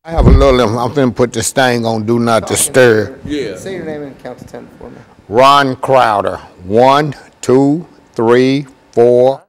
I have a little, I'm finna put this thing on Do Not Disturb. Yeah. Say your name and count to 10 for me. Ron Crowder. 1, 2, 3, 4.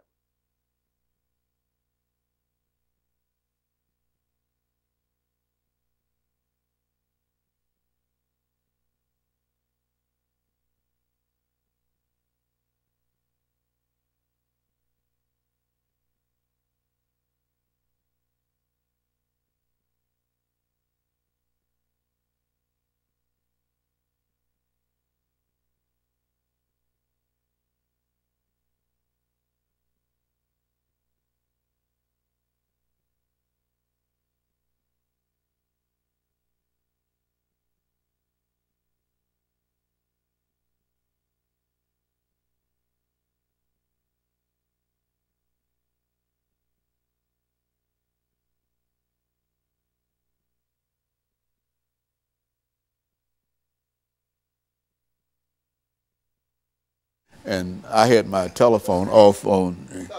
And I had my telephone off on.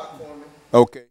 Okay.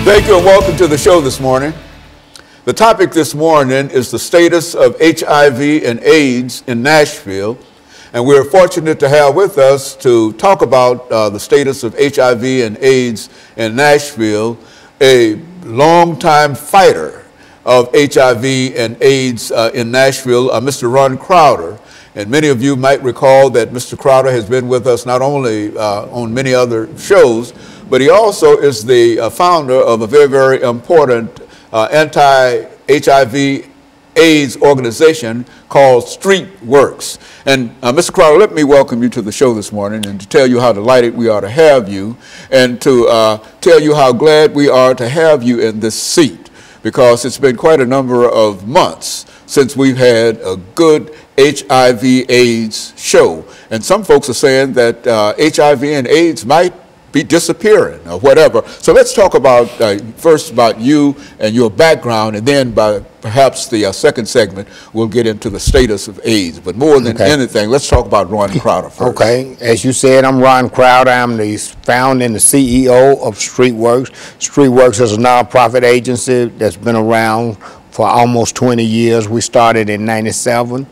Thank you and welcome to the show this morning. The topic this morning is the status of HIV and AIDS in Nashville. And we're fortunate to have with us to talk about the status of HIV and AIDS in Nashville, a longtime fighter of HIV and AIDS in Nashville, Mr. Ron Crowder. And many of you might recall that Mr. Crowder has been with us not only on many other shows, but he also is the founder of a very, very important anti-HIV AIDS organization called Street Works. And Mr. Crowder, let me welcome you to the show this morning and to tell you how delighted we are to have you and to tell you how glad we are to have you in this seat, because it's been quite a number of months since we've had a good HIV AIDS show. And some folks are saying that HIV and AIDS might be disappearing or whatever. So let's talk about first about you and your background, and then by perhaps the second segment we'll get into the status of AIDS. But more than anything, let's talk about Ron Crowder first. Okay, as you said, I'm Ron Crowder. I'm the founder and the CEO of Street Works. Street Works is a nonprofit agency that's been around for almost 20 years. We started in '97.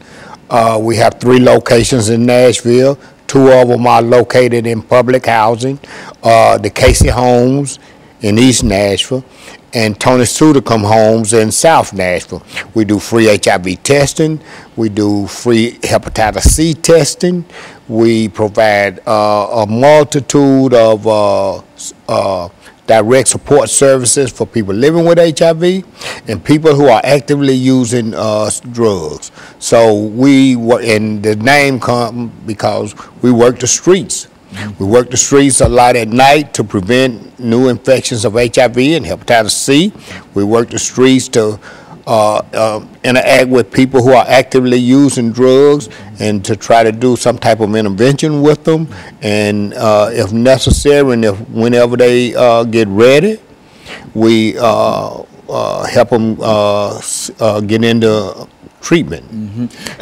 We have 3 locations in Nashville. 2 of them are located in public housing, the Casey Homes in East Nashville and Tony Sudicum Homes in South Nashville. We do free HIV testing. We do free hepatitis C testing. We provide a multitude of direct support services for people living with HIV and people who are actively using drugs. So we work, and the name comes because we work the streets. We work the streets a lot at night to prevent new infections of HIV and hepatitis C. We work the streets to interact with people who are actively using drugs and to try to do some type of intervention with them, and if necessary, and if whenever they get ready, we help them get into treatment.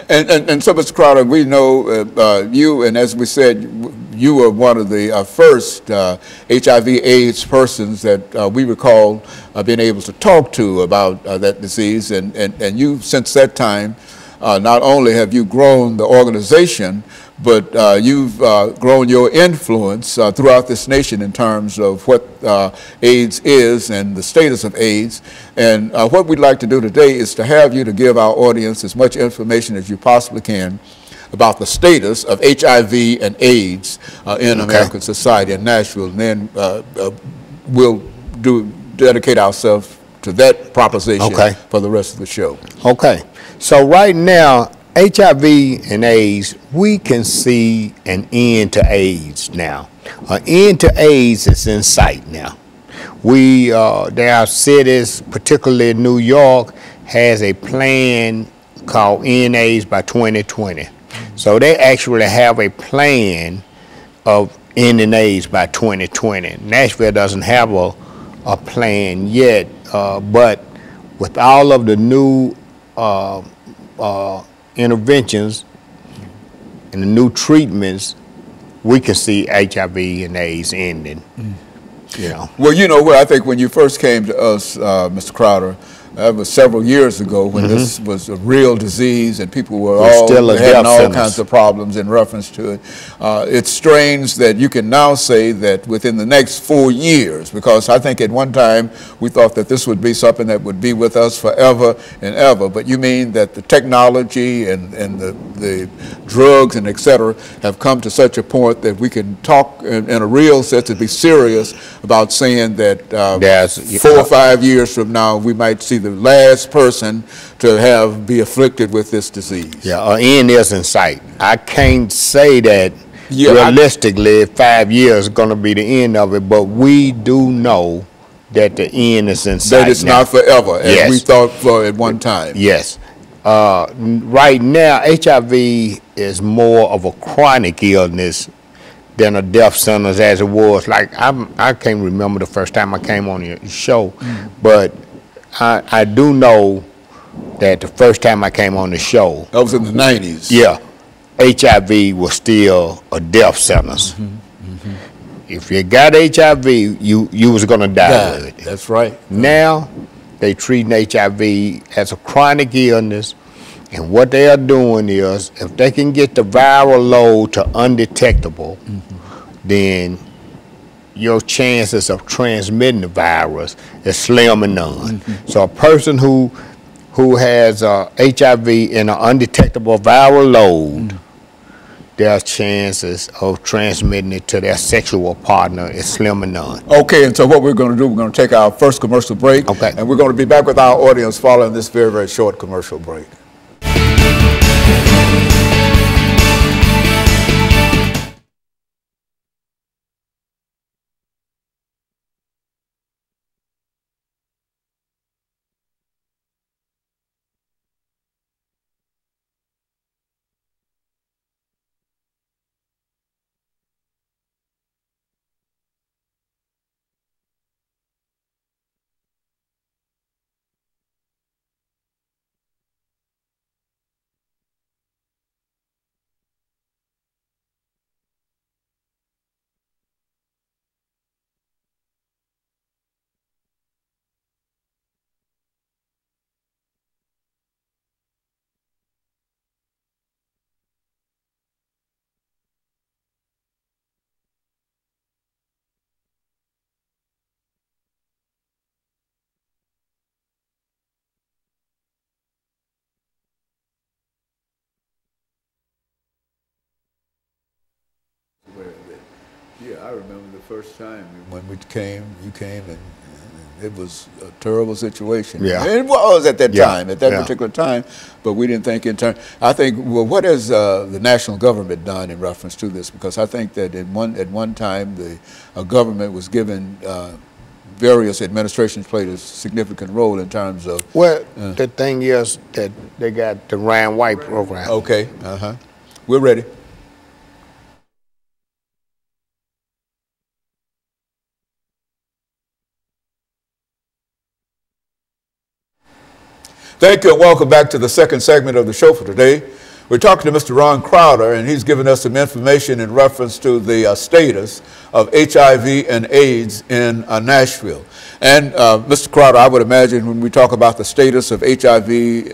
And so, Mr. Crowder, we know you, and as we said, you were one of the first HIV/AIDS persons that we recall being able to talk to about that disease, and you, since that time, not only have you grown the organization, but you've grown your influence throughout this nation in terms of what AIDS is and the status of AIDS. And what we'd like to do today is to have you to give our audience as much information as you possibly can about the status of HIV and AIDS in American society in Nashville. And then we'll dedicate ourselves to that proposition for the rest of the show. Okay. So right now, HIV and AIDS, we can see an end to AIDS now. An end to AIDS is in sight now. There are cities, particularly New York, has a plan called End AIDS by 2020. So they actually have a plan of ending AIDS by 2020. Nashville doesn't have a plan yet, but with all of the new interventions and the new treatments, we can see HIV and AIDS ending. You know. Well, you know what, I think when you first came to us, Mr. Crowder, that was several years ago when this was a real disease and people were having all kinds of problems in reference to it. It's strange that you can now say that within the next 4 years, because I think at one time we thought that this would be something that would be with us forever and ever, but you mean that the technology and the drugs and et cetera have come to such a point that we can talk in a real sense and be serious about saying that 4 or 5 years from now we might see the last person to be afflicted with this disease. Yeah, end is in sight. I can't say that realistically 5 years is going to be the end of it, but we do know that the end is in sight. That it's not forever, as we thought for at one time. Yes. Right now, HIV is more of a chronic illness than a death sentence as it was. Like, I can't remember the first time I came on your show, but I do know that the first time I came on the show, that was in the 90s. Yeah, HIV was still a death sentence. If you got HIV, you was gonna die with it. That's right. Now they treating HIV as a chronic illness, and what they are doing is, if they can get the viral load to undetectable, then your chances of transmitting the virus is slim and none. So a person who has HIV in an undetectable viral load, their chances of transmitting it to their sexual partner is slim and none. Okay, and so what we're going to do, we're going to take our first commercial break, and we're going to be back with our audience following this very, very short commercial break. Yeah, I remember the first time when you came, and it was a terrible situation. Yeah. It was at that time, at that particular time, but we didn't think in terms. I think, well, what has the national government done in reference to this? Because I think that at one time the government was given various administrations played a significant role in terms of. Well, the thing is that they got the Ryan White program. Okay, we're ready. Thank you and welcome back to the second segment of the show for today. We're talking to Mr. Ron Crowder, and he's given us some information in reference to the status of HIV and AIDS in Nashville. And Mr. Crowder, I would imagine when we talk about the status of HIV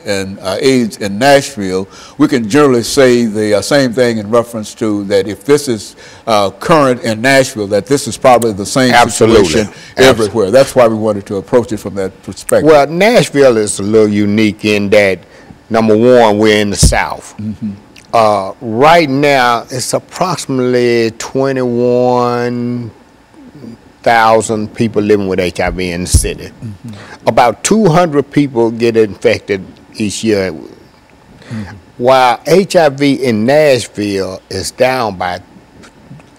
and AIDS in Nashville, we can generally say the same thing in reference to that if this is current in Nashville, that this is probably the same situation everywhere. That's why we wanted to approach it from that perspective. Well, Nashville is a little unique in that, number one, we're in the South. Right now, it's approximately 21,000 people living with HIV in the city. About 200 people get infected each year. While HIV in Nashville is down by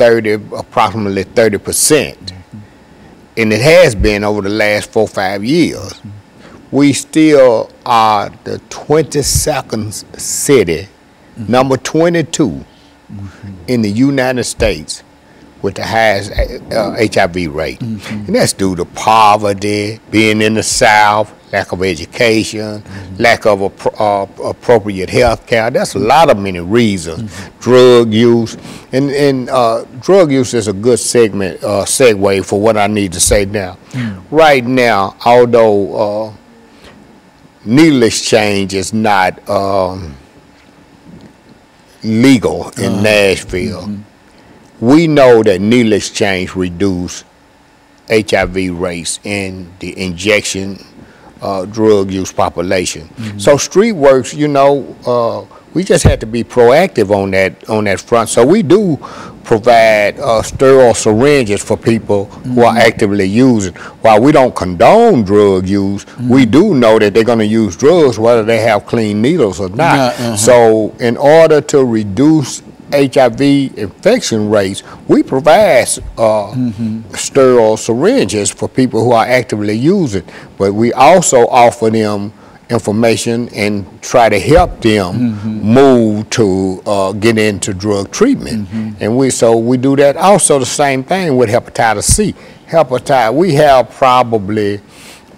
approximately 30%, and it has been over the last 4 or 5 years, we still are the 22nd city, number 22 in the United States with the highest HIV rate. And that's due to poverty, being in the South, lack of education, lack of appropriate health care. That's a lot of many reasons. Drug use. And drug use is a good segue for what I need to say now. Right now, although needle exchange is not legal in Nashville, we know that needle exchange reduce HIV rates in the injection drug use population. So StreetWorks, you know, we just had to be proactive on that front. So we do provide sterile syringes for people who are actively using. While we don't condone drug use, we do know that they're going to use drugs whether they have clean needles or not. So in order to reduce HIV infection rates, we provide sterile syringes for people who are actively using, but we also offer them information and try to help them move to get into drug treatment. And we do that. Also the same thing with hepatitis C. We have probably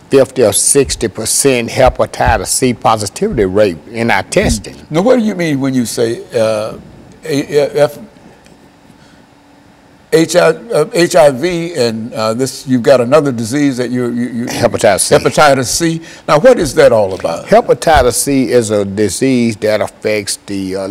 50 or 60% hepatitis C positivity rate in our testing. Now, what do you mean when you say HIV and this? You've got another disease that you hepatitis C. Hepatitis C. Now, what is that all about? Hepatitis C is a disease that affects the